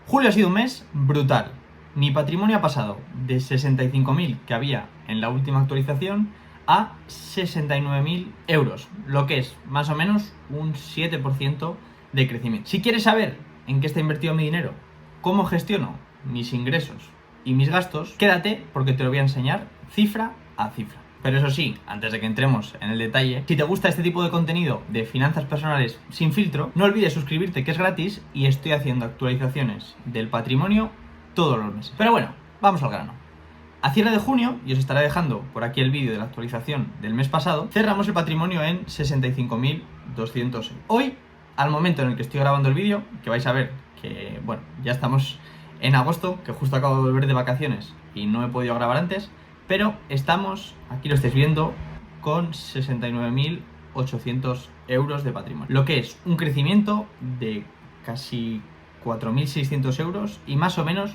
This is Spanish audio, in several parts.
Julio ha sido un mes brutal. Mi patrimonio ha pasado de 65.000 que había en la última actualización a 69.000 euros, lo que es más o menos un 7% de crecimiento. Si quieres saber en qué está invertido mi dinero, cómo gestiono mis ingresos y mis gastos, quédate porque te lo voy a enseñar cifra a cifra. Pero eso sí, antes de que entremos en el detalle, si te gusta este tipo de contenido de finanzas personales sin filtro, no olvides suscribirte, que es gratis, y estoy haciendo actualizaciones del patrimonio todos los meses. Pero bueno, vamos al grano. A cierre de junio, y os estaré dejando por aquí el vídeo de la actualización del mes pasado, cerramos el patrimonio en 65.200 euros. Hoy, al momento en el que estoy grabando el vídeo, que vais a ver que, bueno, ya estamos en agosto, que justo acabo de volver de vacaciones y no he podido grabar antes, pero estamos, aquí lo estáis viendo, con 69.800 euros de patrimonio, lo que es un crecimiento de casi 4.600 euros y más o menos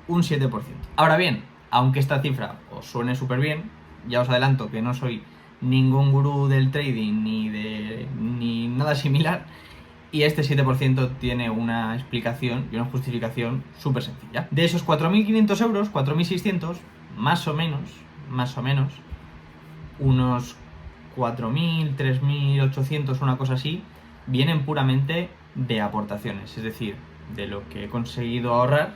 un 7%. Ahora bien, aunque esta cifra os suene súper bien, ya os adelanto que no soy ningún gurú del trading ni nada similar, y este 7% tiene una explicación y una justificación súper sencilla. De esos 4.500 euros, 4.600, más o menos, unos 4.000, 3.800, una cosa así, vienen puramente de aportaciones, es decir, de lo que he conseguido ahorrar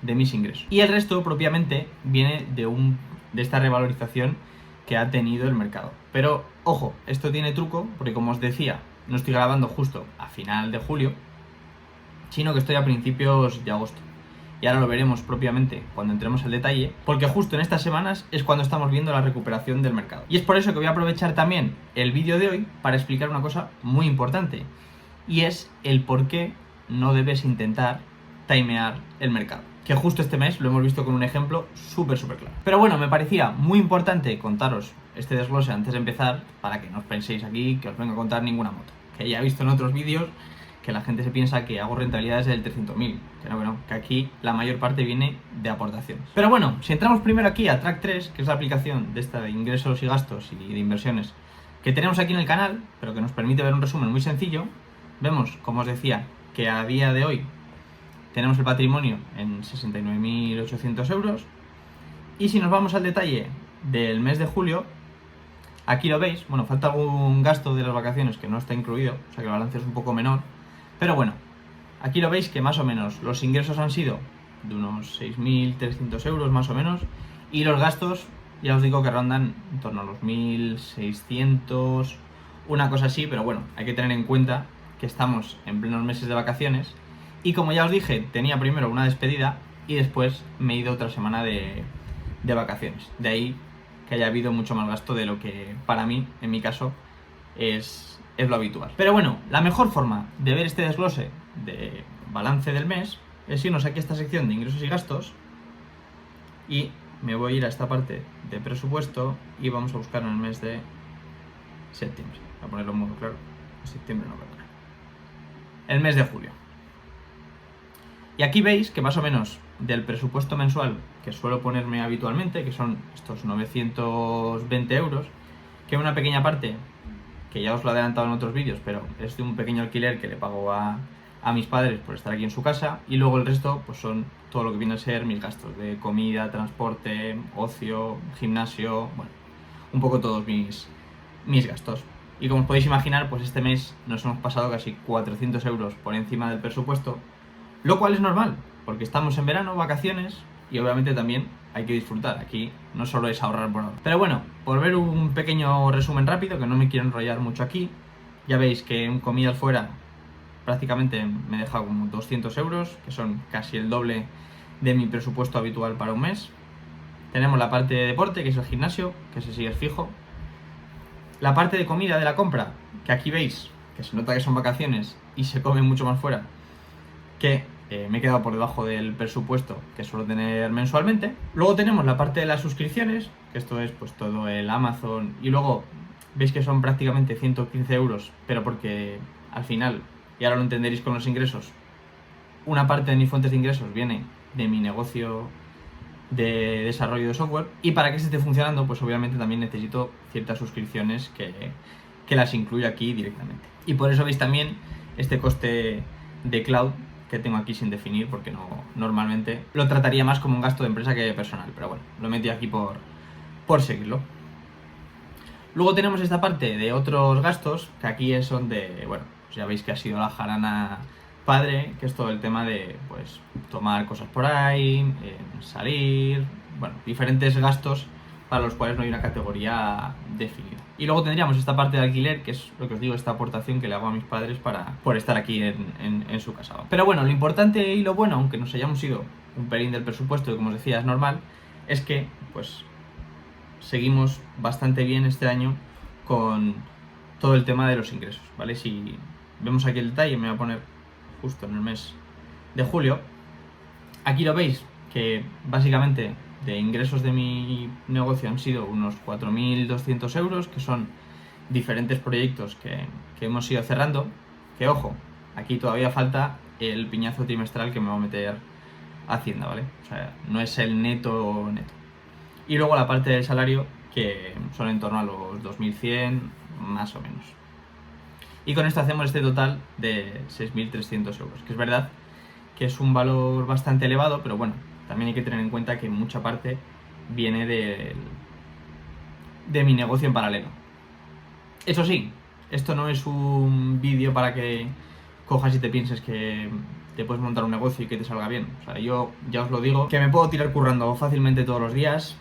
de mis ingresos. Y el resto propiamente viene de esta revalorización que ha tenido el mercado. Pero ojo, esto tiene truco, porque como os decía, no estoy grabando justo a final de julio, sino que estoy a principios de agosto. Y ahora lo veremos propiamente cuando entremos al detalle, porque justo en estas semanas es cuando estamos viendo la recuperación del mercado. Y es por eso que voy a aprovechar también el vídeo de hoy para explicar una cosa muy importante, y es el por qué no debes intentar timear el mercado, que justo este mes lo hemos visto con un ejemplo súper claro. Pero bueno, me parecía muy importante contaros este desglose antes de empezar, para que no os penséis aquí que os vengo a contar ninguna moto, que ya he visto en otros vídeos que la gente se piensa que hago rentabilidades del 300.000, que no, que aquí la mayor parte viene de aportaciones. Pero bueno, si entramos primero aquí a Track3, que es la aplicación de esta de ingresos y gastos y de inversiones que tenemos aquí en el canal, pero que nos permite ver un resumen muy sencillo, vemos, como os decía, que a día de hoy tenemos el patrimonio en 69.800 euros, y si nos vamos al detalle del mes de julio, aquí lo veis, bueno, falta algún gasto de las vacaciones que no está incluido, o sea que el balance es un poco menor, pero bueno, aquí lo veis que más o menos los ingresos han sido de unos 6.300 euros más o menos, y los gastos, ya os digo que rondan en torno a los 1.600, una cosa así, pero bueno, hay que tener en cuenta que estamos en plenos meses de vacaciones, y como ya os dije, tenía primero una despedida y después me he ido otra semana de vacaciones, de ahí que haya habido mucho más gasto de lo que para mí, en mi caso, es lo habitual. Pero bueno, la mejor forma de ver este desglose de balance del mes es irnos aquí a esta sección de ingresos y gastos, y me voy a ir a esta parte de presupuesto y vamos a buscar en el mes de septiembre. Voy a ponerlo en modo claro. Septiembre no, perdón. El mes de julio. Y aquí veis que más o menos del presupuesto mensual que suelo ponerme habitualmente, que son estos 920 euros, que una pequeña parte, que ya os lo he adelantado en otros vídeos, pero es de un pequeño alquiler que le pago a mis padres por estar aquí en su casa, y luego el resto pues son todo lo que viene a ser mis gastos de comida, transporte, ocio, gimnasio, bueno, un poco todos mis gastos. Y como os podéis imaginar, pues este mes nos hemos pasado casi 400 euros por encima del presupuesto, lo cual es normal, porque estamos en verano, vacaciones, y obviamente también hay que disfrutar. Aquí no solo es ahorrar por ahorrar. Pero bueno, por ver un pequeño resumen rápido, que no me quiero enrollar mucho aquí, ya veis que en comidas fuera prácticamente me he dejado como 200 euros, que son casi el doble de mi presupuesto habitual para un mes. Tenemos la parte de deporte, que es el gimnasio, que se sigue fijo. La parte de comida de la compra, que aquí veis que se nota que son vacaciones y se come mucho más fuera, que me he quedado por debajo del presupuesto que suelo tener mensualmente. Luego tenemos la parte de las suscripciones, que esto es pues todo el Amazon, y luego veis que son prácticamente 115 euros, pero porque al final, y ahora lo entenderéis con los ingresos, una parte de mis fuentes de ingresos viene de mi negocio de desarrollo de software, y para que esté funcionando pues obviamente también necesito ciertas suscripciones que las incluyo aquí directamente. Y por eso veis también este coste de cloud que tengo aquí sin definir, porque no, normalmente lo trataría más como un gasto de empresa que personal, pero bueno, lo metí aquí por seguirlo. Luego tenemos esta parte de otros gastos, que aquí son de, bueno, pues ya veis que ha sido la jarana padre, que es todo el tema de, pues, tomar cosas por ahí, salir, bueno, diferentes gastos para los cuales no hay una categoría definida. Y luego tendríamos esta parte de alquiler, que es lo que os digo, esta aportación que le hago a mis padres por estar aquí en su casa. Pero bueno, lo importante y lo bueno, aunque nos hayamos ido un pelín del presupuesto, que como os decía es normal, es que, pues, seguimos bastante bien este año con todo el tema de los ingresos, ¿vale? Si vemos aquí el detalle, me voy a poner justo en el mes de julio. Aquí lo veis, que básicamente de ingresos de mi negocio han sido unos 4.200 euros, que son diferentes proyectos que hemos ido cerrando, que ojo, aquí todavía falta el piñazo trimestral que me va a meter Hacienda, ¿vale? O sea, no es el neto. Y luego la parte del salario, que son en torno a los 2.100 más o menos. Y con esto hacemos este total de 6.300 euros, que es verdad que es un valor bastante elevado, pero bueno, también hay que tener en cuenta que mucha parte viene de mi negocio en paralelo. Eso sí, esto no es un vídeo para que cojas y te pienses que te puedes montar un negocio y que te salga bien. O sea, yo ya os lo digo, que me puedo tirar currando fácilmente todos los días,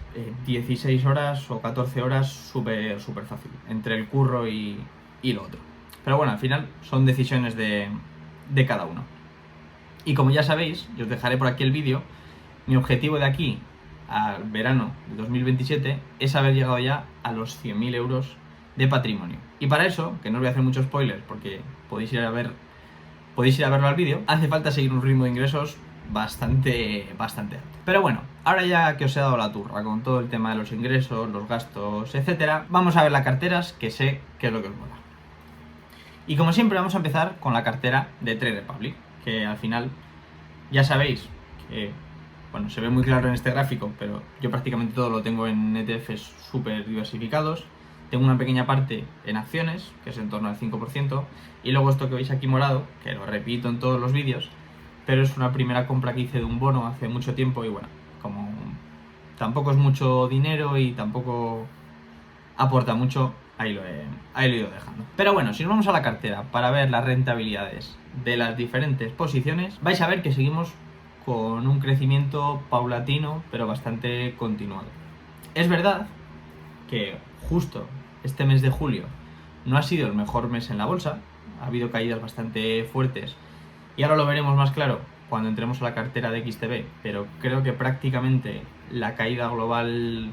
16 horas o 14 horas, súper fácil, entre el curro y lo otro. Pero bueno, al final son decisiones de cada uno. Y como ya sabéis, yo os dejaré por aquí el vídeo, mi objetivo de aquí al verano de 2027 es haber llegado ya a los 100.000 euros de patrimonio. Y para eso, que no os voy a hacer muchos spoilers porque podéis ir a verlo al vídeo, hace falta seguir un ritmo de ingresos bastante alto. Pero bueno, ahora ya que os he dado la turra con todo el tema de los ingresos, los gastos, etcétera, vamos a ver las carteras, que sé que es lo que os mola. Y como siempre vamos a empezar con la cartera de Trade Republic, que al final ya sabéis que, bueno, se ve muy claro en este gráfico, pero yo prácticamente todo lo tengo en ETFs súper diversificados. Tengo una pequeña parte en acciones, que es en torno al 5%, y luego esto que veis aquí morado, que lo repito en todos los vídeos, pero es una primera compra que hice de un bono hace mucho tiempo y bueno, como tampoco es mucho dinero y tampoco aporta mucho, ahí lo he ido dejando. Pero bueno, si nos vamos a la cartera para ver las rentabilidades de las diferentes posiciones, vais a ver que seguimos con un crecimiento paulatino, pero bastante continuado. Es verdad que justo este mes de julio no ha sido el mejor mes en la bolsa, ha habido caídas bastante fuertes y ahora lo veremos más claro cuando entremos a la cartera de XTB, pero creo que prácticamente la caída global,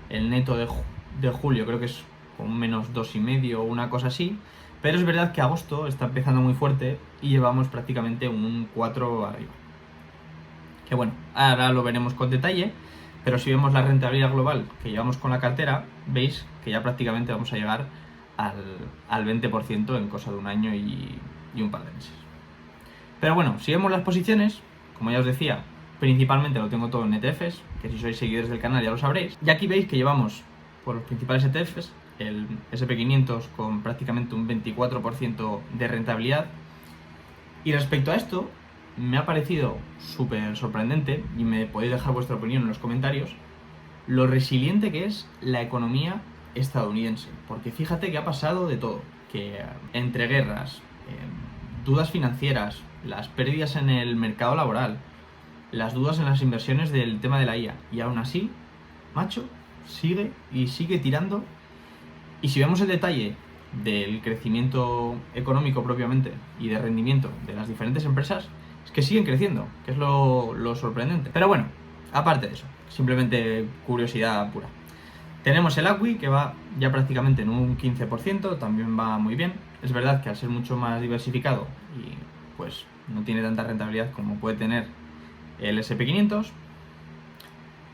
el neto de julio creo que es con menos 2,5 o una cosa así, pero es verdad que agosto está empezando muy fuerte y llevamos prácticamente un 4 arriba. Que bueno, ahora lo veremos con detalle, pero si vemos la rentabilidad global que llevamos con la cartera, veis que ya prácticamente vamos a llegar al 20% en cosa de un año y un par de meses. Pero bueno, si vemos las posiciones, como ya os decía, principalmente lo tengo todo en ETFs, que si sois seguidores del canal ya lo sabréis. Y aquí veis que llevamos por los principales ETFs el SP500 con prácticamente un 24% de rentabilidad. Y respecto a esto, me ha parecido súper sorprendente, y me podéis dejar vuestra opinión en los comentarios, lo resiliente que es la economía estadounidense. Porque fíjate que ha pasado de todo, que entre guerras, dudas financieras, las pérdidas en el mercado laboral, las dudas en las inversiones del tema de la IA, y aún así, macho, sigue tirando. Y si vemos el detalle del crecimiento económico propiamente y de rendimiento de las diferentes empresas, es que siguen creciendo, que es lo sorprendente. Pero bueno, aparte de eso, simplemente curiosidad pura. Tenemos el ACWI, que va ya prácticamente en un 15%, también va muy bien. Es verdad que al ser mucho más diversificado y pues no tiene tanta rentabilidad como puede tener el SP500.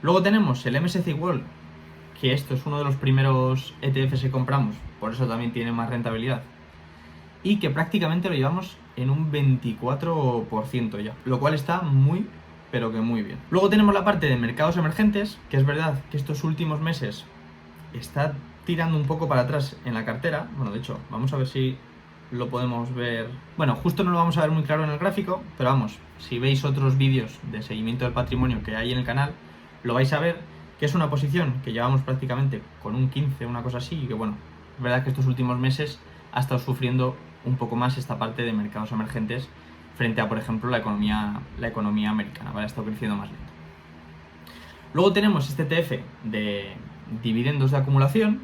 Luego tenemos el MSCI World, que esto es uno de los primeros ETFs que compramos, por eso también tiene más rentabilidad, y que prácticamente lo llevamos en un 24% ya, lo cual está muy, pero que muy bien. Luego tenemos la parte de mercados emergentes, que es verdad que estos últimos meses está tirando un poco para atrás en la cartera. Bueno, de hecho, vamos a ver si lo podemos ver, bueno, justo no lo vamos a ver muy claro en el gráfico, pero vamos, si veis otros vídeos de seguimiento del patrimonio que hay en el canal, lo vais a ver que es una posición que llevamos prácticamente con un 15, una cosa así, y que bueno, es verdad que estos últimos meses ha estado sufriendo un poco más esta parte de mercados emergentes frente a, por ejemplo, la economía americana, ¿vale? Ha estado creciendo más lento. Luego tenemos este ETF de dividendos de acumulación,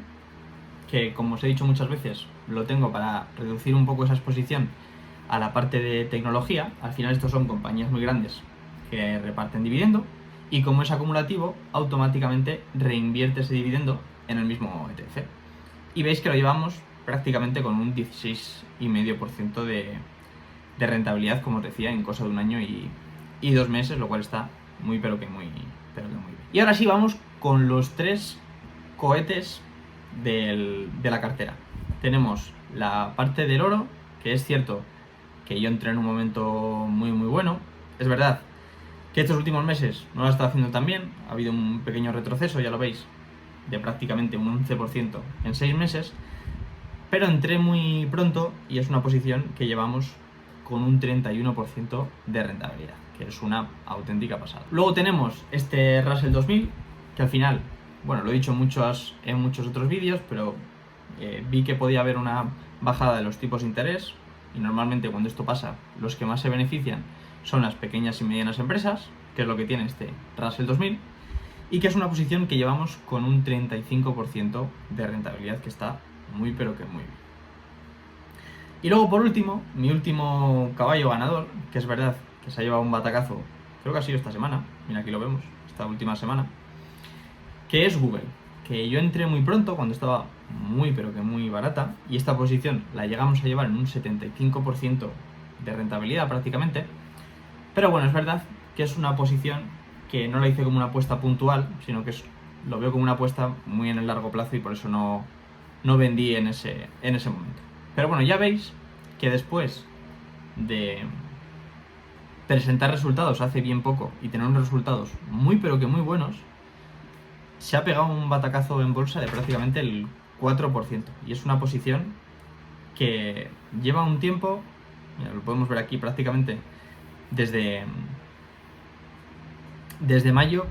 que como os he dicho muchas veces, lo tengo para reducir un poco esa exposición a la parte de tecnología. Al final estos son compañías muy grandes que reparten dividendo, y como es acumulativo, automáticamente reinvierte ese dividendo en el mismo ETF. Y veis que lo llevamos prácticamente con un 16,5% de rentabilidad, como os decía, en cosa de un año y 2 meses, lo cual está muy pero que muy bien. Y ahora sí, vamos con los 3 cohetes de la cartera. Tenemos la parte del oro, que es cierto que yo entré en un momento muy bueno. Es verdad que estos últimos meses no lo ha estado haciendo tan bien, ha habido un pequeño retroceso, ya lo veis, de prácticamente un 11% en 6 meses, pero entré muy pronto y es una posición que llevamos con un 31% de rentabilidad, que es una auténtica pasada. Luego tenemos este Russell 2000, que al final, bueno, lo he dicho en muchos otros vídeos, pero vi que podía haber una bajada de los tipos de interés, y normalmente cuando esto pasa, los que más se benefician son las pequeñas y medianas empresas, que es lo que tiene este Russell 2000, y que es una posición que llevamos con un 35% de rentabilidad, que está muy pero que muy bien. Y luego, por último, mi último caballo ganador, que es verdad que se ha llevado un batacazo, creo que ha sido esta semana, mira, aquí lo vemos, esta última semana, que es Google, que yo entré muy pronto, cuando estaba muy pero que muy barata, y esta posición la llegamos a llevar en un 75% de rentabilidad prácticamente. Pero bueno, es verdad que es una posición que no la hice como una apuesta puntual, sino que lo veo como una apuesta muy en el largo plazo, y por eso no vendí en ese momento. Pero bueno, ya veis que después de presentar resultados hace bien poco y tener unos resultados muy pero que muy buenos, se ha pegado un batacazo en bolsa de prácticamente el 4%. Y es una posición que lleva un tiempo, mira, lo podemos ver aquí prácticamente desde mayo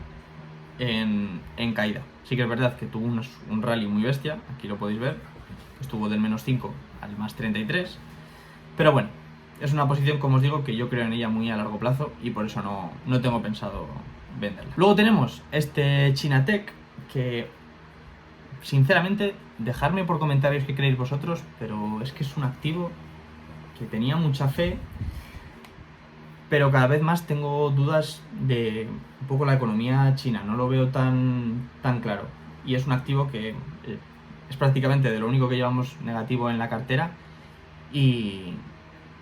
en caída. Sí que es verdad que tuvo un rally muy bestia, aquí lo podéis ver, estuvo del -5 al +33, pero bueno, es una posición, como os digo, que yo creo en ella muy a largo plazo, y por eso no tengo pensado venderla. Luego tenemos este China Tech, que sinceramente, dejadme por comentarios qué creéis vosotros, pero es que es un activo que tenía mucha fe, pero cada vez más tengo dudas de un poco la economía china, no lo veo tan claro, y es un activo que es prácticamente de lo único que llevamos negativo en la cartera, y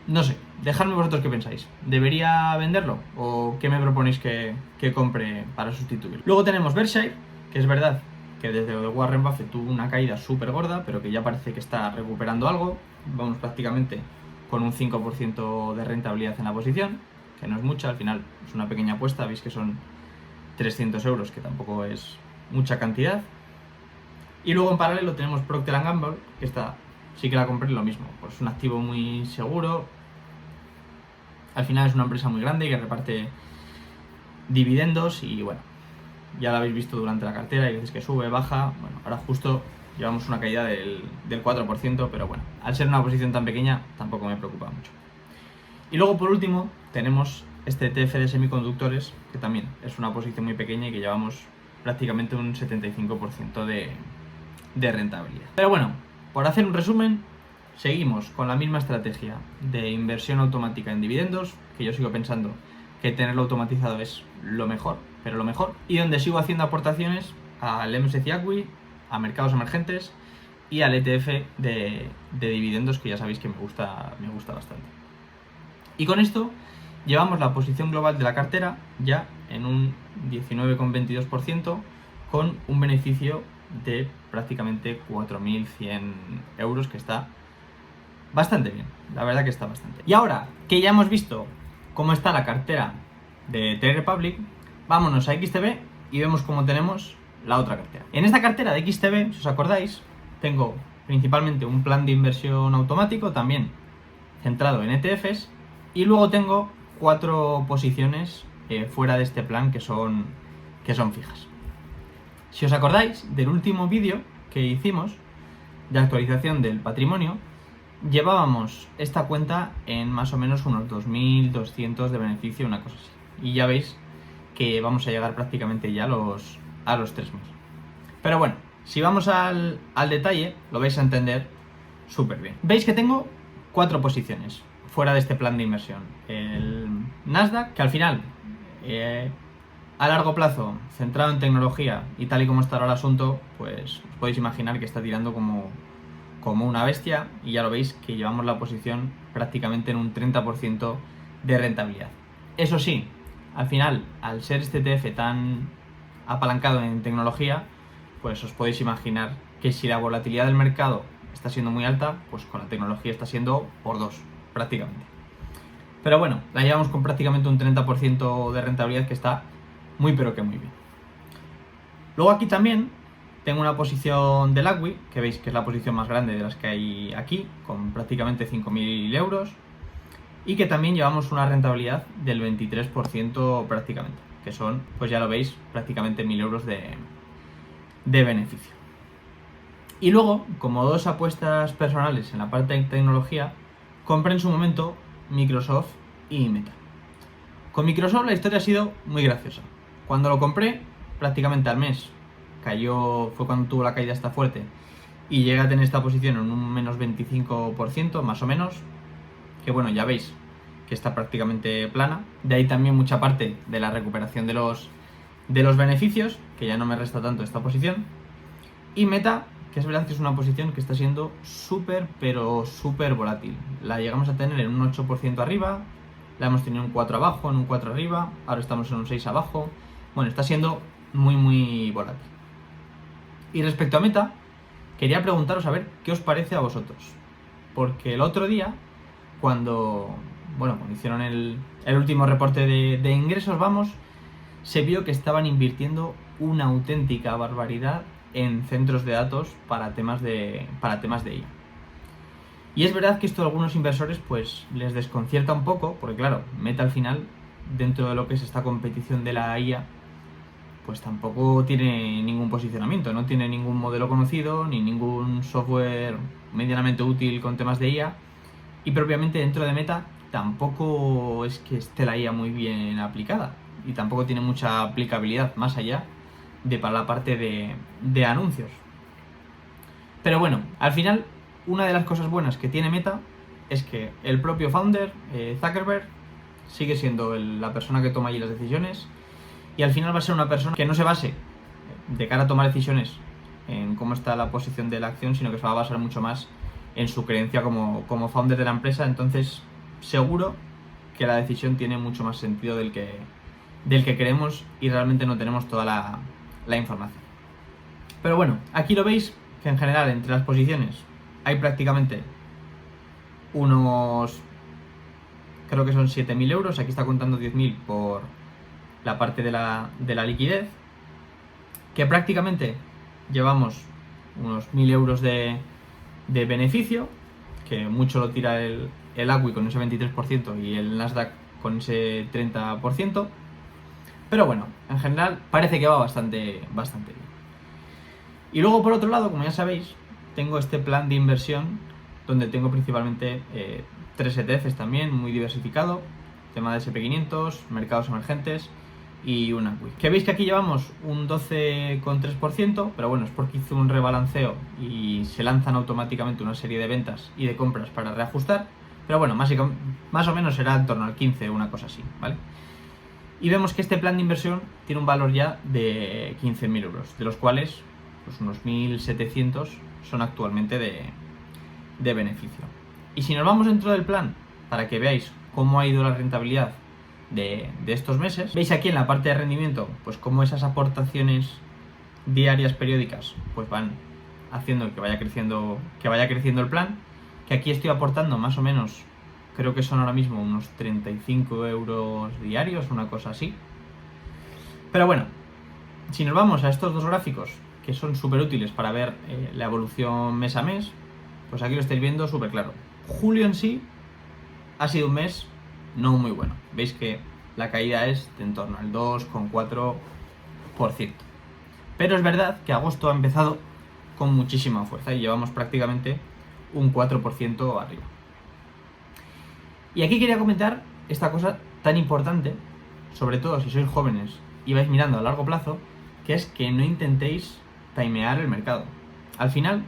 no sé, dejadme vosotros qué pensáis. ¿Debería venderlo o qué me proponéis que compre para sustituirlo? Luego tenemos Berkshire, que es verdad que desde Warren Buffett tuvo una caída súper gorda, pero que ya parece que está recuperando algo. Vamos prácticamente con un 5% de rentabilidad en la posición, que no es mucha, al final es una pequeña apuesta, veis que son 300 euros, que tampoco es mucha cantidad. Y luego en paralelo tenemos Procter & Gamble, que sí que la compré, lo mismo, pues es un activo muy seguro. Al final es una empresa muy grande que reparte dividendos, y bueno, ya lo habéis visto durante la cartera, hay veces que sube, baja. Bueno, ahora justo llevamos una caída del 4%, pero bueno, al ser una posición tan pequeña tampoco me preocupa mucho. Y luego, por último, tenemos este ETF de semiconductores, que también es una posición muy pequeña y que llevamos prácticamente un 75% de rentabilidad. Pero bueno, por hacer un resumen, seguimos con la misma estrategia de inversión automática en dividendos, que yo sigo pensando que tenerlo automatizado es lo mejor, pero lo mejor, y donde sigo haciendo aportaciones al MSCI ACWI, a mercados emergentes y al ETF de dividendos, que ya sabéis que me gusta bastante. Y con esto llevamos la posición global de la cartera ya en un 19,22%, con un beneficio de prácticamente 4.100 euros, que está bastante bien, la verdad que está bastante. Y ahora que ya hemos visto cómo está la cartera de Trade Republic, vámonos a XTB y vemos cómo tenemos la otra cartera. En esta cartera de XTB, si os acordáis, tengo principalmente un plan de inversión automático, también centrado en ETFs, y luego tengo 4 posiciones fuera de este plan que son fijas. Si os acordáis del último vídeo que hicimos de actualización del patrimonio, llevábamos esta cuenta en más o menos unos 2.200 de beneficio, una cosa así. Y ya veis que vamos a llegar prácticamente ya a los 3.000. Pero bueno, si vamos al detalle, lo vais a entender súper bien. Veis que tengo 4 posiciones fuera de este plan de inversión. El Nasdaq, que al final, a largo plazo, centrado en tecnología y tal y como está ahora el asunto, pues os podéis imaginar que está tirando como una bestia, y ya lo veis que llevamos la posición prácticamente en un 30% de rentabilidad. Eso sí, al final, al ser este ETF tan apalancado en tecnología, pues os podéis imaginar que si la volatilidad del mercado está siendo muy alta, pues con la tecnología está siendo por 2, prácticamente. Pero bueno, la llevamos con prácticamente un 30% de rentabilidad, que está muy pero que muy bien. Luego aquí también tengo una posición del ACWI, que veis que es la posición más grande de las que hay aquí, con prácticamente 5.000 euros, y que también llevamos una rentabilidad del 23% prácticamente, que son, pues ya lo veis, prácticamente 1.000 euros de beneficio. Y luego, como 2 apuestas personales en la parte de tecnología, compré en su momento Microsoft y Meta. Con Microsoft la historia ha sido muy graciosa. Cuando lo compré, prácticamente al mes, fue cuando tuvo la caída esta fuerte, y llegué a tener esta posición en un menos 25%, más o menos, que bueno, ya veis que está prácticamente plana. De ahí también mucha parte de la recuperación de los beneficios, que ya no me resta tanto esta posición. Y Meta, que es verdad que es una posición que está siendo súper, pero súper volátil. La llegamos a tener en un 8% arriba, la hemos tenido en un 4 abajo, en un 4 arriba, ahora estamos en un 6 abajo. Bueno, está siendo muy, muy volátil. Y respecto a Meta, quería preguntaros a ver qué os parece a vosotros. Porque el otro día, cuando hicieron el último reporte de ingresos, se vio que estaban invirtiendo una auténtica barbaridad en centros de datos para temas de IA. Y es verdad que esto a algunos inversores pues les desconcierta un poco, porque claro, Meta al final, dentro de lo que es esta competición de la IA, pues tampoco tiene ningún posicionamiento, no tiene ningún modelo conocido, ni ningún software medianamente útil con temas de IA, y propiamente dentro de Meta tampoco es que esté la IA muy bien aplicada, y tampoco tiene mucha aplicabilidad más allá de para la parte de anuncios. Pero bueno, al final, una de las cosas buenas que tiene Meta es que el propio founder, Zuckerberg, sigue siendo la persona que toma allí las decisiones, y al final va a ser una persona que no se base de cara a tomar decisiones en cómo está la posición de la acción, sino que se va a basar mucho más en su creencia como founder de la empresa. Entonces, seguro que la decisión tiene mucho más sentido del que creemos, y realmente no tenemos toda la información. Pero bueno, aquí lo veis que en general entre las posiciones hay prácticamente unos, creo que son 7.000 euros, aquí está contando 10.000 por la parte de la liquidez, que prácticamente llevamos unos 1.000 euros de beneficio, que mucho lo tira el ACWI con ese 23% y el Nasdaq con ese 30%, pero bueno, en general parece que va bastante bien. Y luego, por otro lado, como ya sabéis, tengo este plan de inversión donde tengo principalmente 3 ETFs también, muy diversificado, tema de SP500, mercados emergentes y una ACWI. Que veis que aquí llevamos un 12,3%, pero bueno, es porque hice un rebalanceo y se lanzan automáticamente una serie de ventas y de compras para reajustar, pero bueno, más o menos será en torno al 15 o una cosa así, ¿vale? Y vemos que este plan de inversión tiene un valor ya de 15.000 euros, de los cuales pues unos 1.700 son actualmente de beneficio. Y si nos vamos dentro del plan, para que veáis cómo ha ido la rentabilidad de estos meses, veis aquí en la parte de rendimiento pues cómo esas aportaciones diarias periódicas pues van haciendo que vaya creciendo el plan, que aquí estoy aportando más o menos, creo que son ahora mismo unos 35 euros diarios, una cosa así. Pero bueno, si nos vamos a estos dos gráficos, que son súper útiles para ver la evolución mes a mes, pues aquí lo estáis viendo súper claro. Julio en sí ha sido un mes no muy bueno. Veis que la caída es de en torno al 2,4%. Pero es verdad que agosto ha empezado con muchísima fuerza y llevamos prácticamente un 4% arriba. Y aquí quería comentar esta cosa tan importante, sobre todo si sois jóvenes y vais mirando a largo plazo, que es que no intentéis timear el mercado. Al final,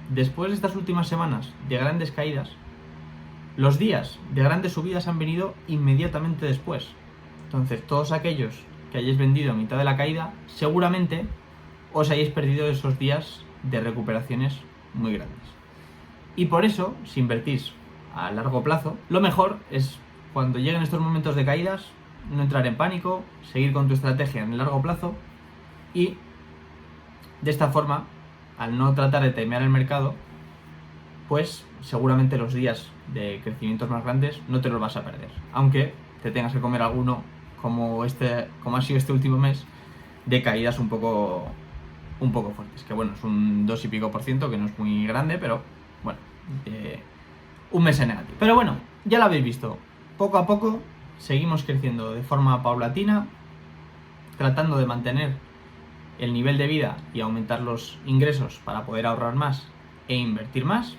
después de estas últimas semanas de grandes caídas, los días de grandes subidas han venido inmediatamente después. Entonces, todos aquellos que hayáis vendido a mitad de la caída, seguramente os hayáis perdido esos días de recuperaciones muy grandes. Y por eso, si invertís a largo plazo, lo mejor es, cuando lleguen estos momentos de caídas, no entrar en pánico, seguir con tu estrategia en el largo plazo y, de esta forma, al no tratar de timear el mercado, pues seguramente los días de crecimientos más grandes no te los vas a perder, aunque te tengas que comer alguno como ha sido este último mes, de caídas un poco fuertes, que bueno, es un 2 y pico %, que no es muy grande, pero bueno, un mes en negativo. Pero bueno, ya lo habéis visto, poco a poco seguimos creciendo de forma paulatina, tratando de mantener el nivel de vida y aumentar los ingresos para poder ahorrar más e invertir más,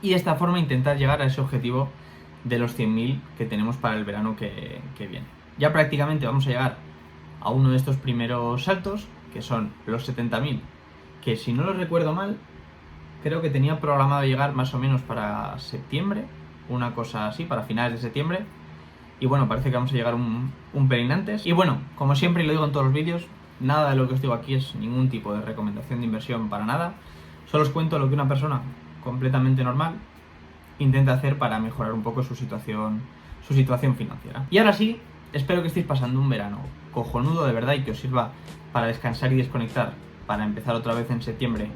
y de esta forma intentar llegar a ese objetivo de los 100.000 que tenemos para el verano que viene. Ya prácticamente vamos a llegar a uno de estos primeros saltos, que son los 70.000, que si no lo recuerdo mal, creo que tenía programado llegar más o menos para septiembre, una cosa así, para finales de septiembre. Y bueno, parece que vamos a llegar un pelín antes. Y bueno, como siempre y lo digo en todos los vídeos, nada de lo que os digo aquí es ningún tipo de recomendación de inversión para nada. Solo os cuento lo que una persona completamente normal intenta hacer para mejorar un poco su situación financiera. Y ahora sí, espero que estéis pasando un verano cojonudo de verdad y que os sirva para descansar y desconectar, para empezar otra vez en septiembre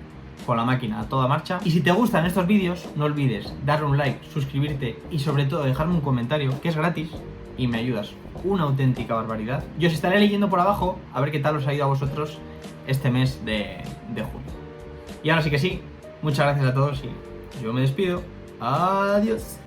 con la máquina a toda marcha. Y si te gustan estos vídeos, no olvides darle un like, suscribirte y sobre todo dejarme un comentario, que es gratis y me ayudas una auténtica barbaridad. Yo os estaré leyendo por abajo a ver qué tal os ha ido a vosotros este mes de junio. Y ahora sí que sí, muchas gracias a todos y yo me despido. Adiós.